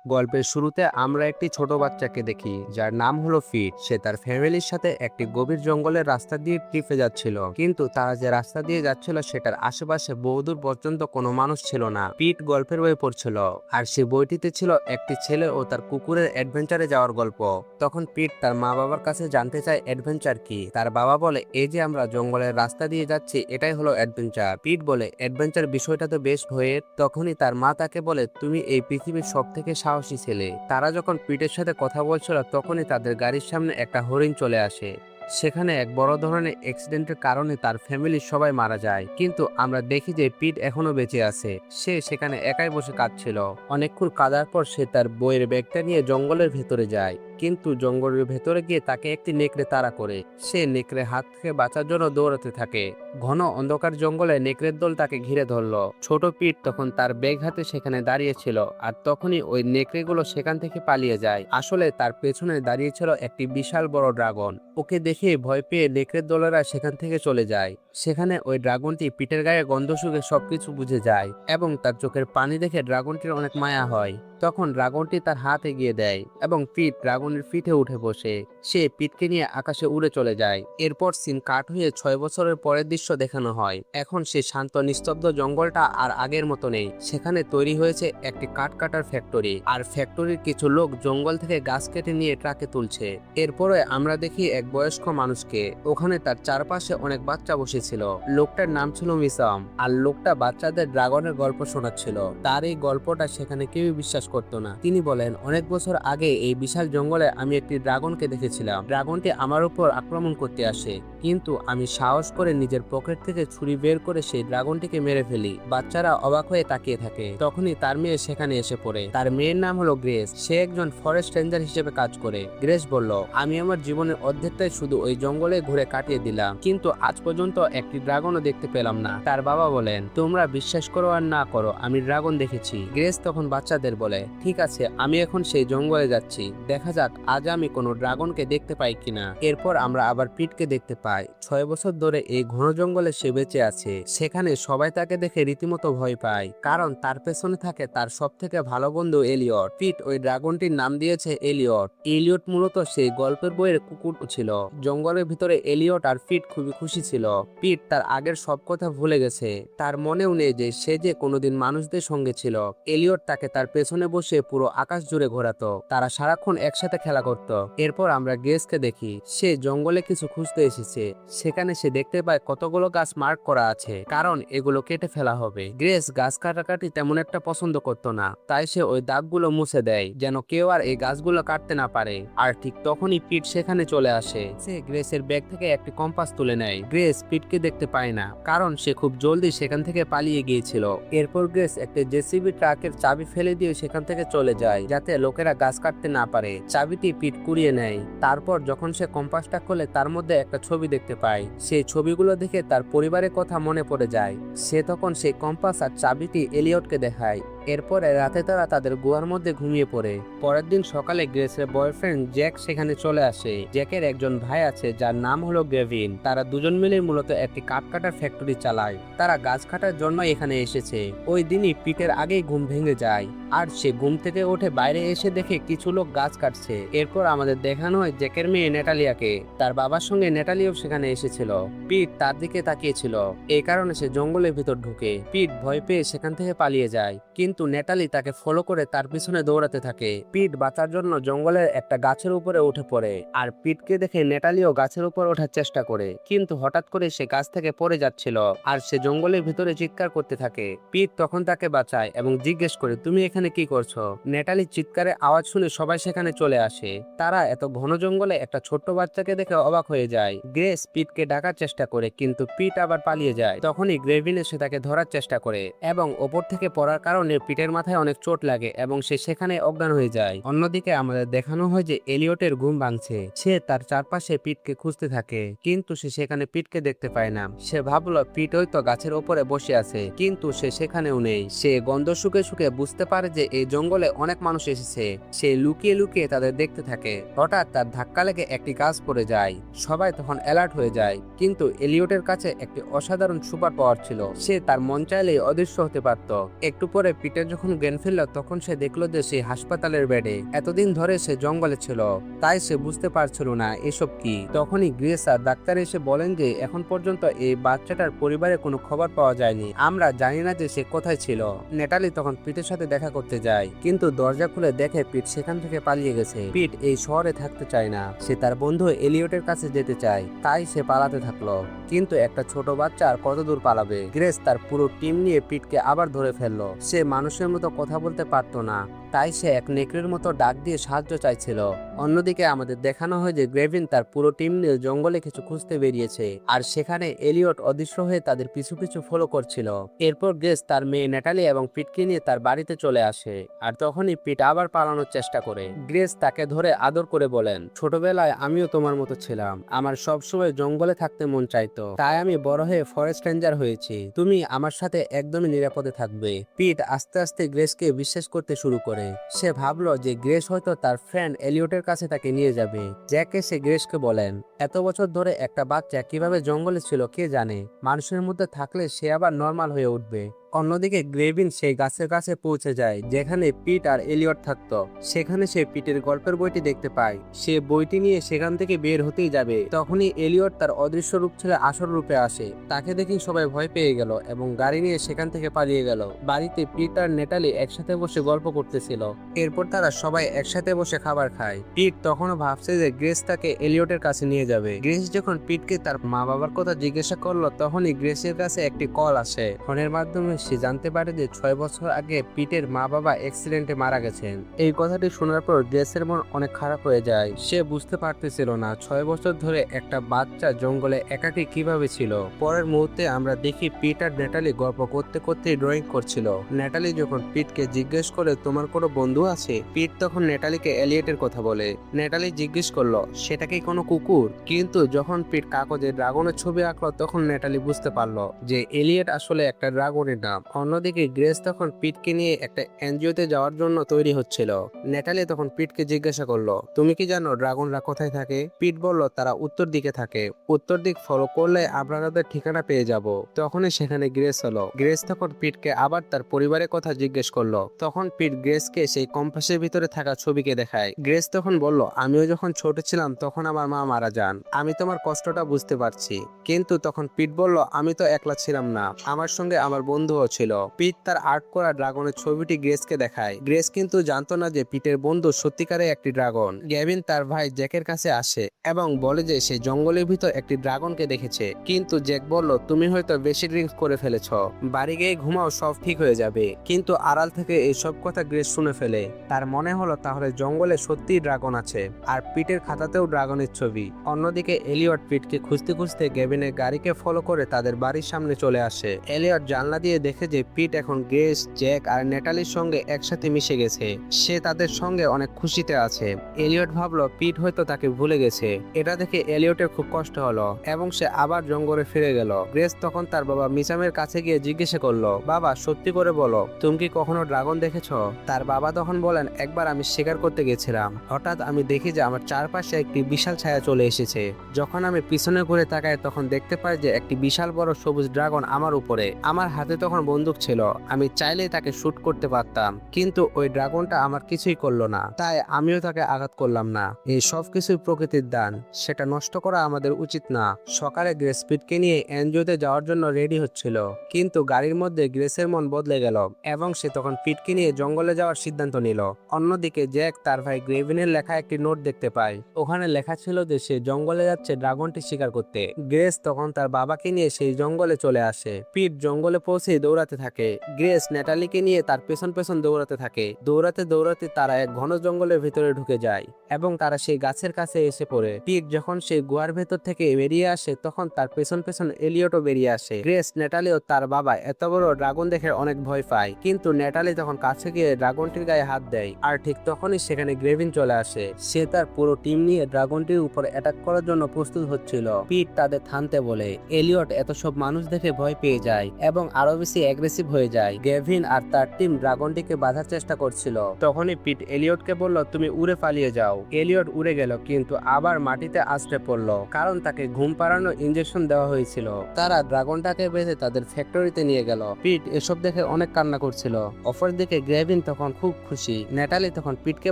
গল্পের শুরুতে আমরা একটি ছোট বাচ্চাকে দেখি যার নাম হলো ফিট। সে তার ফ্যামিলির সাথে একটি গভীর জঙ্গলের রাস্তা দিয়ে ট্রিপে যাচ্ছিল, কিন্তু তারা যে রাস্তা দিয়ে যাচ্ছিল সেটার আশেপাশে বহুদূর পর্যন্ত কোনো মানুষ ছিল না। পিট গল্পের বই পড়ছিল, আর সে বইটিতে ছিল একটি ছেলে ও তার কুকুরের অ্যাডভেঞ্চারে যাওয়ার গল্প। তখন পিট তার মা বাবার কাছে জানতে চায় অ্যাডভেঞ্চার কি। তার বাবা বলে, এই যে আমরা জঙ্গলের রাস্তা দিয়ে যাচ্ছি এটাই হলো অ্যাডভেঞ্চার। পিট বলে, অ্যাডভেঞ্চার বিষয়টা তো বেশ ভয়ের। তখনই তার মা তাকে বলে, তুমি এই পৃথিবীর সব থেকে সাহসী ছেলে। তারা যখন পিটের সাথে কথা বলছিল তখনই তাদের গাড়ির সামনে একটা হরিণ চলে আসে। সেখানে এক বড় ধরনের অ্যাক্সিডেন্টের কারণে তার ফ্যামিলির সবাই মারা যায়, কিন্তু আমরা দেখি যে পিট এখনো বেঁচে আছে। সে সেখানে একাই বসে কাঁদছিল। অনেকক্ষণ কাঁদার পর সে তার বইয়ের ব্যাগটা নিয়ে জঙ্গলের ভেতরে যায়, কিন্তু জঙ্গলের ভেতরে গিয়ে তাকে একটি নেকড়ে তাড়া করে। সে নেকড়ে হাত থেকে বাঁচার জন্য দৌড়াতে থাকে। ঘন অন্ধকার জঙ্গলে নেকড়ের দল তাকে ঘিরে ধরলো। ছোট পিট তখন তার ব্যাগ হাতে সেখানে দাঁড়িয়েছিল, আর তখনই ওই নেকড়েগুলো সেখান থেকে পালিয়ে যায়। আসলে তার পেছনে দাঁড়িয়েছিল একটি বিশাল বড় ড্রাগন। ওকে দেখে ভয় পেয়ে নেকড়ের দলেরা সেখান থেকে চলে যায়। সেখানে ওই ড্রাগনটি পিটের গায়ে গন্ধ শুকে সবকিছু বুঝে যায়, এবং তার চোখের পানি দেখে ড্রাগনটির অনেক মায়া হয়। তখন ড্রাগনটি তার হাত এগিয়ে দেয় এবং পিট ড্রাগনের পিঠে উঠে বসে। সে পিটকে নিয়ে আকাশে উড়ে চলে যায়। এরপর সিন কাট হয়ে 6 বছরের পরের দৃশ্য দেখানো হয়। এখন সে শান্ত নিস্তব্ধ জঙ্গলটা আর আগের মতো নেই। সেখানে তৈরি হয়েছে একটি কাঠ কাটার ফ্যাক্টরি, আর ফ্যাক্টরির কিছু লোক জঙ্গল থেকে গাছ কেটে নিয়ে ট্রাকে তুলছে। এরপরে আমরা দেখি এক বয়স্ক মানুষকে। ওখানে তার চারপাশে অনেক বাচ্চা বসেছিল। লোকটার নাম ছিল মিসাম, আর লোকটা বাচ্চাদের ড্রাগনের গল্প শোনাচ্ছিল। তার এই গল্পটা সেখানে কেউই বিশ্বাস করতো না। তিনি বলেন, অনেক বছর আগে এই বিশাল জঙ্গলে আমি একটি ড্রাগনকে দেখেছিলাম। ড্রাগনটি আমার উপর আক্রমণ করতে আসে, কিন্তু আমি সাহস করে নিজের পকেট থেকে ছুরি বের করে সেই ড্রাগনটিকে মেরে ফেলি। বাচ্চারা অবাক হয়ে তাকিয়ে থাকে। তখনই তার মেয়ে সেখানে এসে পড়ে। তার মেয়ের নাম হলো গ্রেস। সে একজন ফরেস্ট রেঞ্জার হিসেবে কাজ করে। গ্রেস বলল, আমি আমার জীবনের অর্ধেকটাই শুধু ওই জঙ্গলে ঘুরে কাটিয়ে দিলাম, কিন্তু আজ পর্যন্ত একটি ড্রাগনও দেখতে পেলাম না। তার বাবা বলেন, তোমরা বিশ্বাস করো আর না করো, আমি ড্রাগন দেখেছি। গ্রেস তখন বাচ্চাদের বলে, ঠিক আছে, আমি এখন সেই জঙ্গলে যাচ্ছি, দেখা যাক আজ আমি কোনো ড্রাগনকে দেখতে পাই কিনা। এরপর আমরা আবার পিটকে দেখতে পাই। 6 বছর ধরে এই ঘন জঙ্গলে সে বেঁচে আছে। সেখানে সবাই তাকে দেখে রীতিমতো ভয় পায়, কারণ তার পেছনে থাকে তার সব থেকে ভালো বন্ধু এলিয়ট। পিট ওই ড্রাগনটির নাম দিয়েছে এলিয়ট। এলিয়ট মূলত সেই গল্পের বইয়ের কুকুর ছিল। জঙ্গলের ভিতরে এলিয়ট আর পিট খুবই খুশি ছিল। পিট তার আগের সব কথা ভুলে গেছে। তার মনেও নেই যে সে যে কোনোদিন মানুষদের সঙ্গে ছিল। এলিয়ট তাকে তার পেছনে বসে পুরো আকাশ জুড়ে ঘোরাতো। তারা সারাক্ষণ একসাথে খেলা করত। এরপর আমরা গ্রেসকে দেখি। সে জঙ্গলে কিছু খুঁজতে এসেছে। সেখানে সে দেখতে পায় কতগুলো গাছ মার্ক করা আছে, কারণ এগুলো কেটে ফেলা হবে। গ্রেস গাছ কাটাকাটি তেমন একটা পছন্দ করতো না, তাই সে ওই দাগগুলো মুছে দেয় যেন কেউ আর এই গাছগুলো কাটতে না পারে। আর ঠিক তখনই পিট সেখানে চলে আসে। সে গ্রেসের ব্যাগ থেকে একটি কম্পাস তুলে নেয়। গ্রেস পিটকে দেখতে পায় না, কারণ সে খুব জলদি সেখান থেকে পালিয়ে গিয়েছিল। এরপর গ্রেস একটা জেসিবি ট্রাকের চাবি ফেলে দিয়ে সেখান থেকে চলে যায়, যাতে লোকেরা গাছ কাটতে না পারে। চাবিটি পিট কুড়িয়ে নেয়। তারপর যখন সে কম্পাসটা খোলে তার মধ্যে একটা ছবি দেখতে পায়। সেই ছবিগুলো দেখে তার পরিবারের কথা মনে পড়ে যায়। সে তখন সেই কম্পাস আর চাবিটি এলিয়টকে দেখায়। এরপরে রাতে তারা তাদের গুহার মধ্যে ঘুমিয়ে পড়ে। পরের দিন সকালে গ্রেসের বয়ফ্রেন্ড জ্যাক সেখানে চলে আসে। জ্যাকের একজন ভাই আছে যার নাম হলো গ্রেভিন। তারা দুজন মিলে মূলত একটি কাঠ কাটার ফ্যাক্টরি চালায়। তারা গাছ কাটার জন্য এখানে এসেছে। ওই দিনই পিটের আগেই ঘুম ভেঙে যায়, আর সে ঘুম থেকে উঠে বাইরে এসে দেখে কিছু লোক গাছ কাটছে। এরপর আমাদের দেখানো হয় জ্যাকের মেয়ে নেটালিয়াকে। তার বাবার সঙ্গে নেটালিয়াও সেখানে এসেছিল। পিট তার দিকে তাকিয়েছিল, এই কারণে সে জঙ্গলের ভিতর ঢুকে। পিট ভয় পেয়ে সেখান থেকে পালিয়ে যায়, কিন্তু নেটালি তাকে ফলো করে তার পিছনে দৌড়াতে থাকে। পিট বাঁচার জন্য জঙ্গলের একটা গাছের উপরে উঠে পড়ে, আর পিটকে দেখে নেটালিও গাছের উপর ওঠার চেষ্টা করে, কিন্তু হঠাৎ করে সে গাছ থেকে পড়ে যাচ্ছিল, আর সে জঙ্গলের ভিতরে চিৎকার করতে থাকে। পিট তখন তাকে বাঁচায় এবং জিজ্ঞেস করে, তুমি এখানে কি করছো? নেটালির চিৎকারের আওয়াজ শুনে সবাই সেখানে চলে আসে। তারা এত ঘন জঙ্গলে একটা ছোট্ট বাচ্চাকে দেখে অবাক হয়ে যায়। গ্রেস পিটকে ডাকার চেষ্টা করে, কিন্তু পিট আবার পালিয়ে যায়। তখনই গ্রেভিন এসে তাকে ধরার চেষ্টা করে, এবং ওপর থেকে পড়ার কারণে পিটের মাথায় অনেক চোট লাগে এবং সে সেখানে অজ্ঞান হয়ে যায়। অন্যদিকে আমাদের দেখানো হয় যে এলিয়টের ঘুম ভাঙছে। সে তার চারপাশে পিটকে খুঁজতে থাকে, কিন্তু সে সেখানে পিটকে দেখতে পায় না। সে ভাবলো পিট হয়তো গাছের ওপরে বসে আছে, কিন্তু সে সেখানেও নেই। সে গন্ধ শুকে শুকে বুঝতে পারে যে এই জঙ্গলে অনেক মানুষ এসেছে। সে লুকিয়ে লুকিয়ে তাদের দেখতে থাকে। হঠাৎ তার ধাক্কা লেগে একটি গাছ পড়ে যায়। সবাই তখন অ্যালার্ট হয়ে যায়, কিন্তু এলিয়টের কাছে একটি অসাধারণ সুপার পাওয়ার ছিল। সে তার মন চাইলেই অদৃশ্য হতে পারত। একটু পরে পিট পিটার যখন জ্ঞান ফিরল তখন সে দেখলো যে সে হাসপাতালের বেডে। এতদিন ধরে সে জঙ্গলে ছিল, তাই সে বুঝতে পারছিল না এসব কি। তখনই গ্রেস আর ডাক্তার এসে বলেন যে এখন পর্যন্ত এই বাচ্চাটার পরিবারে কোনো খবর পাওয়া যায়নি, আমরা জানি না যে সে কোথায় ছিল। নেটালি তখন পিটের সাথে দেখা করতে যায়, কিন্তু দরজা খুলে দেখে পিট সেখান থেকে পালিয়ে গেছে। পিট এই শহরে থাকতে চায় না, সে তার বন্ধু এলিয়টের কাছে যেতে চায়, তাই সে পালাতে থাকলো। কিন্তু একটা ছোট বাচ্চা আর কত দূর পালাবে। গ্রেস তার পুরো টিম নিয়ে পিটকে আবার ধরে ফেললো। সে মানুষের মতো কথা বলতে পারতো না, তাই সে এক নেকড়ের মতো ডাক দিয়ে সাহায্য চাইছিল। অন্যদিকে আমাদের দেখানো হয় যে গ্রেভিন তার পুরো টিম নিয়ে জঙ্গলে কিছু খুঁজতে বেরিয়েছে, আর সেখানে এলিয়ট অদৃশ্য হয়ে তাদের পিছু পিছু ফলো করছিল। এরপর গ্রেস তার মেয়ে নেটালি এবং পিটকে নিয়ে তার বাড়িতে চলে আসে, আর তখনই পিট আবার পালানোর চেষ্টা করে। গ্রেস তাকে ধরে আদর করে বলেন, ছোটবেলায় আমিও তোমার মতো ছিলাম, আমার সবসময় জঙ্গলে থাকতে মন চাইতো, তাই আমি বড় হয়ে ফরেস্ট রেঞ্জার হয়েছি, তুমি আমার সাথে একদমই নিরাপদে থাকবে। পিট আস্তে আস্তে গ্রেসকে বিশ্বাস করতে শুরু করে। সে ভাবলো যে গ্রেস হয়তো তার ফ্রেন্ড এলিয়টের কাছে তাকে নিয়ে যাবে। জ্যাক এসে গ্রেসকে বলেন, এত বছর ধরে একটা বাচ্চা কিভাবে জঙ্গলে ছিল কে জানে, মানুষের মধ্যে থাকলে সে আবার নর্মাল হয়ে উঠবে। অন্যদিকে গ্রেভিন সেই গাছের কাছে পৌঁছে যায় যেখানে পিট আর এলিয়ট থাকতো। সেখানে সে পিটের গল্পের বইটি দেখতে পায়। সে বইটি নিয়ে সেখান থেকে বের হতেই যাবে, তখনই এলিয়ট তার অদৃশ্য রূপ ছেড়ে আসল রূপে আসে। তাকে দেখে সবাই ভয় পেয়ে গেল এবং গাড়ি নিয়ে সেখান থেকে পালিয়ে গেল। বাড়িতে পিট আর নেটালি একসাথে বসে গল্প করতেছিল। এরপর তারা সবাই একসাথে বসে খাবার খায়। পিট তখনও ভাবছে যে গ্রেস তাকে এলিয়টের কাছে নিয়ে যাবে। গ্রেস যখন পিটকে তার মা বাবার কথা জিজ্ঞাসা করলো তখনই গ্রেসের কাছে একটি কল আসে। ফোনের মাধ্যমে সে জানতে পারে যে 6 বছর আগে পিটের মা বাবা অ্যাক্সিডেন্টে মারা গেছেন। এই কথাটি শোনার পর গ্রেসের মন অনেক খারাপ হয়ে যায়। সে বুঝতে পারতেছিল না 6 বছর ধরে একটা বাচ্চা জঙ্গলে একাকী কিভাবে ছিল। পরের মুহূর্তে আমরা দেখি পিট আর নেটালি গল্প করতে করতে ড্রয়িং করছিল। নেটালি যখন পিটকে জিজ্ঞেস করে তোমার কোনো বন্ধু আছে, পিট তখন নেটালিকে এলিয়টের কথা বলে। নেটালি জিজ্ঞেস করলো সেটা কি কোনো কুকুর, কিন্তু যখন পিট কাগজে ড্রাগনের ছবি আঁকলো তখন নেটালি বুঝতে পারলো যে এলিয়ট আসলে একটা ড্রাগনের নাম। অন্যদিকে গ্রেস তখন পিটকে নিয়ে একটা এনজিওতে যাওয়ার জন্য তৈরি হচ্ছিল। নেটালি তখন পিটকে জিজ্ঞাসা করলো তুমি কি জানো ড্রাগনরা কোথায় থাকে? পিট বলল তারা উত্তর দিকে থাকে, উত্তর দিক ফলো করলে আমরা তাদের ঠিকানা পেয়ে যাব। তখনই সেখানে গ্রেস হলো। গ্রেস তখন পিটকে আবার তার পরিবারের কথা জিজ্ঞেস করলো। তখন পিট গ্রেসকে সেই কম্পাসের ভিতরে থাকা ছবিকে দেখায়। গ্রেস তখন বলল আমিও যখন ছোট ছিলাম তখন আমার মা মারা যান, আমি তোমার কষ্টটা বুঝতে পারছি। কিন্তু তখন পিট বলল আমি তো একলা ছিলাম না, আমার সঙ্গে আমার বন্ধুও ছিল। পিট তার আর্ট করা ড্রাগনের ছবিটি গ্রেসকে দেখায়। গ্রেস কিন্তু জানতো না যে পিটের বন্ধু সত্যিকারে একটি ড্রাগন। গ্যাভিন তার ভাই জ্যাকের কাছে আসে এবং বলে যে সে জঙ্গলের ভিতর একটি ড্রাগনকে দেখেছে। কিন্তু জ্যাক বলল তুমি হয়তো বেশি ড্রিঙ্কস করে ফেলেছ, বাড়ি গিয়ে ঘুমাও, সব ঠিক হয়ে যাবে। কিন্তু আড়াল থেকে এই সব কথা গ্রেস শুনে ফেলে। তার মনে হলো তাহলে জঙ্গলে সত্যিই ড্রাগন আছে, আর পিটের খাতাতেও ড্রাগনের ছবি। অন্যদিকে এলিয়ট পিটকে খুঁজতে খুঁজতে গ্যাভিনের গাড়িকে ফলো করে তাদের বাড়ির সামনে চলে আসে। এলিয়ট জানলা দিয়ে দেখে যে পিট এখন গ্রেস, জ্যাক আর নেটালির সঙ্গে একসাথে মিশে গেছে। সে তাদের সঙ্গে অনেক খুশিতে আছে। এলিয়ট ভাবলো পিট হয়তো তাকে ভুলে গেছে। এটা দেখে এলিয়টের খুব কষ্ট হলো এবং সে আবার জঙ্গলে ফিরে গেল। গ্রেস তখন তার বাবা মিচামের কাছে গিয়ে জিজ্ঞাসা করলো বাবা সত্যি করে বলো তুমি কি কখনো ড্রাগন দেখেছো? তার বাবা তখন বলেন একবার আমি শিকার করতে গেছিলাম, হঠাৎ আমি দেখি যে আমার চারপাশে একটি বিশাল ছায়া চলে এসেছে। যখন আমি পিছনে ঘুরে তাকাই তখন দেখতে পাই যে একটি বিশাল বড় সবুজ ড্রাগন আমার উপরে। আমার হাতে তখন বন্দুক ছিল, আমি চাইলেই তাকে শুট করতে পারতাম, কিন্তু ওই ড্রাগনটা আমার কিছুই করলো না, তাই আমিও তাকে আঘাত করলাম না। এই সব কিছুই প্রকৃতির দান, সেটা নষ্ট করা আমাদের উচিত না। সকালে গ্রেস পিটকে নিয়ে এনজিওতে যাওয়ার জন্য রেডি হচ্ছিল, কিন্তু গাড়ির মধ্যে গ্রেসের মন বদলে গেল এবং সে তখন পিটকে নিয়ে জঙ্গলে যাওয়ার সিদ্ধান্ত নিল। অন্যদিকে জ্যাক তার ভাই গ্রেভিনের লেখা একটি নোট দেখতে পায়। ওখানে লেখা ছিল যে সে জঙ্গলে যাচ্ছে ড্রাগনটি শিকার করতে। গ্রেস তখন তার বাবাকে নিয়ে সেই জঙ্গলে চলে আসে। পিট জঙ্গলে পৌঁছে দৌড়াতে থাকে। গ্রেস নেটালিকে নিয়ে তার পেছন পেছন দৌড়াতে থাকে। দৌড়াতে দৌড়াতে তারা এক ঘন জঙ্গলের ভিতরে ঢুকে যায় এবং তারা সেই গাছের কাছে এসে পড়ে। পিট যখন সেই গুহার ভেতর থেকে বেরিয়ে আসে তখন তার পেছন পেছন এলিয়টও বেরিয়ে আসে। গ্রেস, নেটালি ও তার বাবা এত বড় ড্রাগন দেখে অনেক ভয় পায়, কিন্তু নেটালি তখন কাছে গিয়ে ড্রাগনটির গায়ে হাত দেয়। আর ঠিক তখনই সেখানে গ্রেভিন চলে আসে। সে তার পুরো টিম নিয়ে ড্রাগনটির উপর অ্যাটাক করার জন্য প্রস্তুত হচ্ছিল। পিট তাদের থামতে বলে। এলিয়ট এত সব মানুষ দেখে ভয় পেয়ে যায় এবং আরো বেশি অ্যাগ্রেসিভ হয়ে যায়। গেভিন আর তার টিম ড্রাগনটিকে বাঁধার চেষ্টা করছিল। তখনই পিট এলিয়টকে বলল, তুমি উড়ে পালিয়ে যাও। এলিয়ট উড়ে গেল, কিন্তু আবার মাটিতে আছড়ে পড়ল, কারণ তাকে ঘুম পাড়ানো ইনজেকশন দেওয়া হয়েছিল। তারা ড্রাগনটাকে বেঁধে তাদের ফ্যাক্টরিতে নিয়ে গেল। পিট এসব দেখে অনেক কান্না করছিল। অপরদিকে গ্রেভিন তখন খুব খুশি। নেটালি তখন পিটকে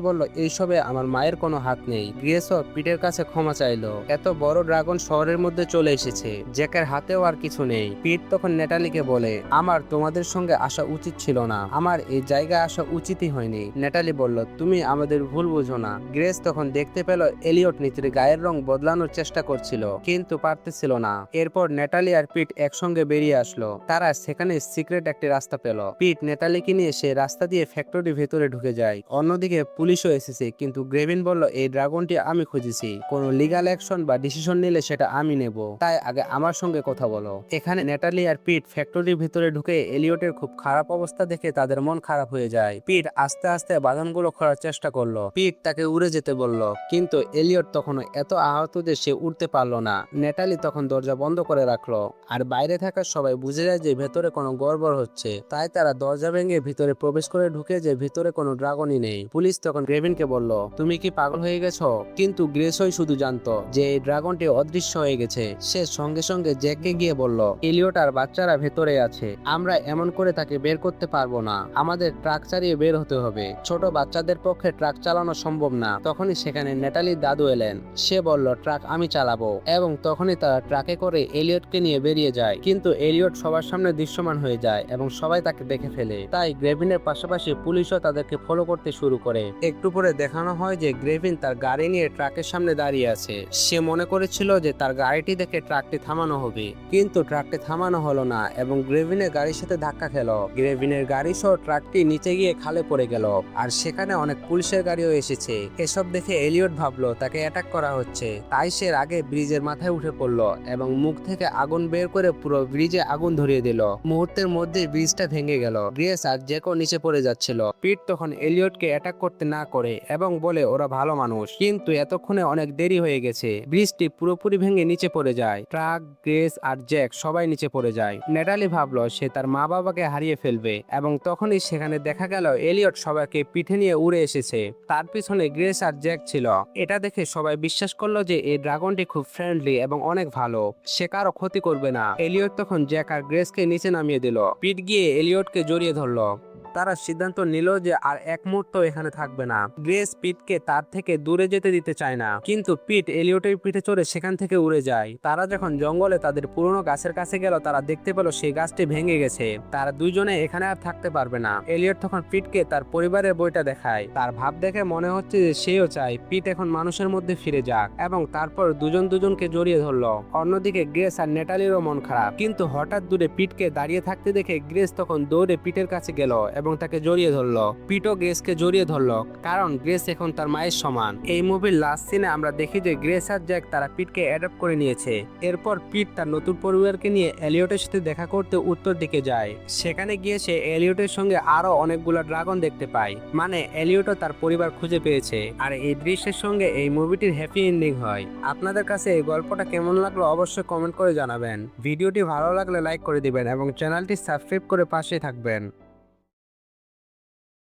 বলল, এইসবে আমার মায়ের কোনো হাত নেই। গ্রেসও পিটের কাছে ক্ষমা চাইলো। এত বড় ড্রাগন শহরের মধ্যে চলে এসেছে, জ্যাকের হাতেও আর কিছু নেই। পিট তখন নেটালিকে বলে, আমার তোমাদের সঙ্গে আসা উচিত ছিল না, আমার এই জায়গায় আসা উচিতই হয়নি। নেটালি বলল, তুমি আমাদের ভুল বুঝো না। গ্রেস তখন দেখতে পেল এলিয়ট নিজের গায়ের রং বদলানোর চেষ্টা করছিল, কিন্তু পারতেছিল না। এরপর নেটালি আর পিট একসঙ্গে বেরিয়ে আসলো। তারা সেখানে সিক্রেট একটি রাস্তা পেল। পিট নেটালিকে নিয়ে সে রাস্তা দিয়ে ফ্যাক্টরির ভেতরে ঢুকে যায়। অন্যদিকে পুলিশও এসেছে, কিন্তু গ্রেভিন বলল, এই ড্রাগনটি আমি খুঁজেছি, কোনো লিগাল অ্যাকশন বা ডিসিশন নিলে সেটা আমি নেব, তাই আগে আমার সঙ্গে কথা বলো। এখানে নেটালি আর পিট ফ্যাক্টরির ভিতরে ঢুকে এলিয়টের খুব খারাপ অবস্থা দেখে তাদের মন খারাপ হয়ে যায়। পিট আস্তে আস্তে বাঁধনগুলো খোলার চেষ্টা করলো। পিট তাকে উড়ে যেতে বলল, কিন্তু এলিয়ট তখনও এত আহত যে সে উঠতে পারলো না। নেটালি তখন দরজা বন্ধ করে রাখলো, আর বাইরে থাকা সবাই বুঝে যায় যে ভেতরে কোনো গড়বড় হচ্ছে। তাই তারা দরজা ভেঙে ভিতরে প্রবেশ করে ঢুকে যে ভিতরে কোনো ড্রাগনই নেই। পুলিশ তখন গ্রেভিনকে বলল, তুমি কি পাগল হয়ে গেছো? কিন্তু গ্রেসই শুধু জানতো যে এই ড্রাগনটি অদৃশ্য হয়ে গেছে। সে সঙ্গে সঙ্গে জ্যাককে গিয়ে বলল, এলিয়ট আর বাচ্চারা ভেতরে আছে, আমরা এমন করে তাকে বের করতে পারবো না, আমাদের ট্রাক চালিয়ে বের হতে হবে। ছোট বাচ্চাদের পক্ষে ট্রাক চালানো সম্ভব না। তখনই সেখানে নেটালির দাদু এলেন। সে বলল, ট্রাক আমি চালাবো, এবং তখনই তারা ট্রাকে করে এলিয়টকে নিয়ে বেরিয়ে যায়। কিন্তু এলিয়ট সবার সামনে দৃশ্যমান হয়ে যায় এবং সবাই তাকে দেখে ফেলে। তাই গ্রেভিনের পাশাপাশি পুলিশও তাদেরকে ফলো করতে শুরু করে। একটু পরে দেখানো হয় যে গ্রেভিন তার গাড়ি নিয়ে ট্রাকের সামনে দাঁড়িয়ে আছে। সে মনে করেছিল যে তার গাড়িটি দেখে ট্রাকটি থামানো হবে, কিন্তু ট্রাকটি থামানো হলো না এবং গ্রেভিনের গাড়ির সাথে ধাক্কা খেল। গ্রেভিনের গাড়ি সহ ট্রাকটি নিচে গিয়ে খালে পড়ে গেল, আর সেখানে অনেক পুলিশের গাড়িও এসেছে। এসব দেখে এলিয়ট ভাবলো তাকে অ্যাটাক করা হচ্ছে, তাই সে আগে ব্রিজের মাথায় উঠে পড়লো এবং মুখ থেকে আগুন বের করে পুরো ব্রিজে আগুন ধরিয়ে দিল। মুহূর্তের মধ্যে ব্রিজটা ভেঙে গেল। গ্রেস আর জ্যাকও নিচে পড়ে যাচ্ছিল। পিট তখন এলিয়টকে অ্যাটাক করতে না করে এবং বলে, ওরা ভালো মানুষ, কিন্তু এতক্ষণে অনেক দেরি হয়ে গেছে। ব্রিজটি পুরোপুরি ভেঙে নিচে পড়ে যায়। ট্রাক, গ্রেস আর জ্যাক সবাই নিচে পড়ে যায়। নেটালি ভাবলো সে তার মা বাবাকে হারিয়ে ফেলবে, এবং তখনই সেখানে দেখা গেল এলিয়ট সবাইকে পিঠে নিয়ে উড়ে এসেছে। তার পিছনে গ্রেস আর জ্যাক ছিল। এটা দেখে সবাই বিশ্বাস করলো যে এই ড্রাগনটি খুব ফ্রেন্ডলি এবং অনেক ভালো, সে কারো ক্ষতি করবে না। এলিয়ট তখন জ্যাক আর গ্রেসকে নিচে নামিয়ে দিল। পিট গিয়ে এলিয়টকে জড়িয়ে ধরলো। তারা সিদ্ধান্ত নিল যে আর এক মুহূর্ত এখানে থাকবে না। গ্রেস পিটকে তার থেকে দূরে যেতে দিতে চায় না, কিন্তু পিট এলিয়টের পিঠে চড়ে সেখান থেকে উড়ে যায়। তারা যখন জঙ্গলে তাদের পুরনো গাছের কাছে গেল, তারা দেখতে পেল সেই গাছটি ভেঙে গেছে। তারা দুইজনে এখানে আর থাকতে পারবে না। এলিয়ট তখন পিটকে তার পরিবারের বইটা দেখায়। তার ভাব দেখে মনে হচ্ছে যে সেও চায় পিট এখন মানুষের মধ্যে ফিরে যাক, এবং তারপর দুজন দুজনকে জড়িয়ে ধরলো। অন্যদিকে গ্রেস আর নেটালিরও মন খারাপ, কিন্তু হঠাৎ দূরে পিটকে দাঁড়িয়ে থাকতে দেখে গ্রেস তখন দৌড়ে পিটের কাছে গেল এবং তাকে জড়িয়ে ধরলো। পিটও গ্রেসকে জড়িয়ে ধরলো, কারণ গ্রেস এখন তার মায়ের সমান। এই মুভির লাস্ট সিনে আমরা দেখি যে গ্রেস আর জ্যাক তারা পিটকে অ্যাডপ্ট করে নিয়েছে। এরপর পিট তার নতুন পরিবারকে নিয়ে এলিয়টের সাথে দেখা করতে উত্তর দিকে যায়। সেখানে গিয়ে সে এলিয়টের সঙ্গে আরো অনেকগুলো ড্রাগন দেখতে পায়, মানে এলিয়টও তার পরিবার খুঁজে পেয়েছে। আর এই দৃশ্যের সঙ্গে এই মুভিটির হ্যাপি এন্ডিং হয়। আপনাদের কাছে এই গল্পটা কেমন লাগলো অবশ্যই কমেন্ট করে জানাবেন। ভিডিওটি ভালো লাগলে লাইক করে দিবেন এবং চ্যানেলটি সাবস্ক্রাইব করে পাশে থাকবেন।